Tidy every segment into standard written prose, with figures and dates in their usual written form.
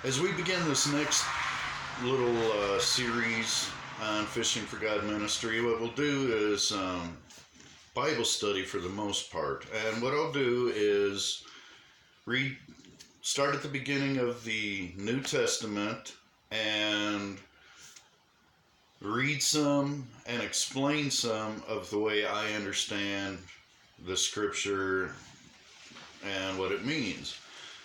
As we begin this next little series on Fishing for God Ministry, what we'll do is Bible study for the most part. And what I'll do is start at the beginning of the New Testament and read some and explain some of the way I understand the scripture and what it means.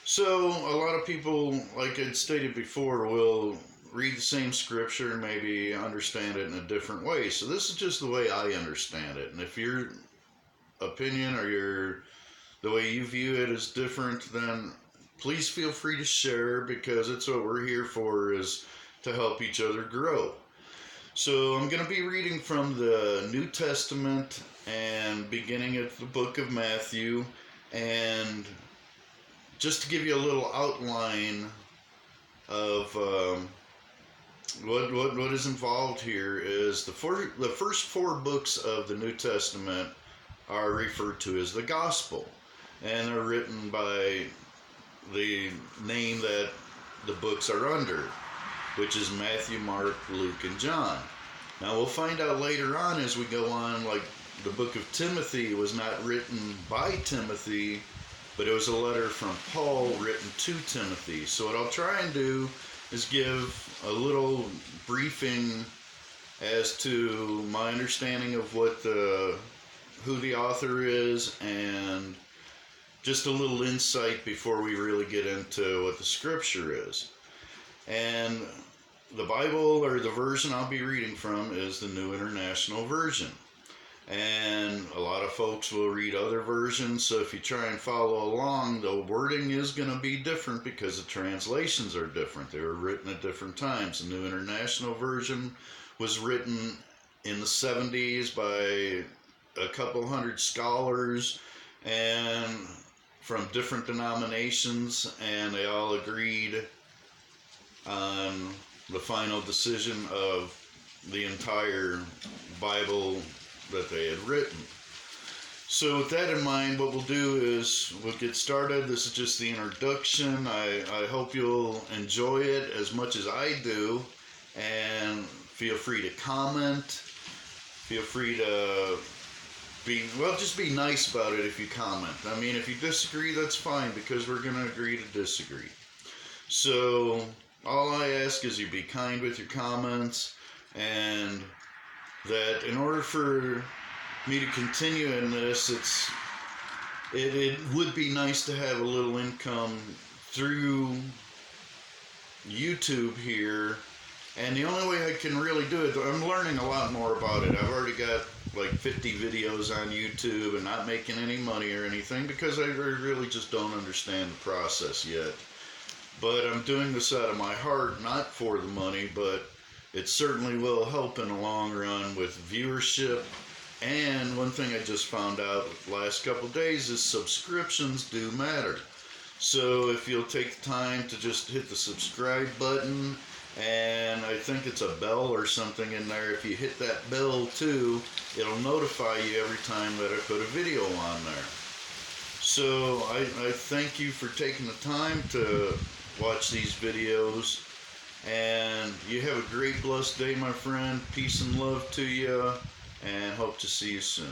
So a lot of people, like I stated before, will read the same scripture and maybe understand it in a different way. So this is just the way I understand it. And if your opinion or the way you view it is different, then please feel free to share, because it's what we're here for, is to help each other grow. So I'm going to be reading from the New Testament and beginning at the book of Matthew. And just to give you a little outline of what is involved here is the first four books of the New Testament are referred to as the Gospel, and they're written by the name that the books are under, which is Matthew, Mark, Luke, and John. Now we'll find out later on as we go on, like the book of Timothy was not written by Timothy, but it was a letter from Paul written to Timothy. So what I'll try and do is give a little briefing as to my understanding of who the author is, and just a little insight before we really get into what the scripture is. And the Bible, or the version I'll be reading from, is the New International Version. And a lot of folks will read other versions, so if you try and follow along, the wording is going to be different because the translations are different. They were written at different times. The New International Version was written in the 70s by a couple hundred scholars and from different denominations, and they all agreed on the final decision of the entire Bible that they had written. So with that in mind, what we'll do is we'll get started. This is just the introduction. I hope you'll enjoy it as much as I do, and feel free to comment. Feel free to just be nice about it if you comment. I mean, if you disagree, that's fine, because we're going to agree to disagree. So all I ask is you be kind with your comments, and that in order for me to continue in this, it would be nice to have a little income through YouTube here. And the only way I can really do it, I'm learning a lot more about it. I've already got like 50 videos on YouTube and not making any money or anything, because I really just don't understand the process yet. But I'm doing this out of my heart, not for the money, but it certainly will help in the long run with viewership. And one thing I just found out the last couple days is subscriptions do matter. So if you'll take the time to just hit the subscribe button, and I think it's a bell or something in there. If you hit that bell too, it'll notify you every time that I put a video on there. So I thank you for taking the time to watch these videos. And you have a great, blessed day, my friend. Peace and love to you, and hope to see you soon.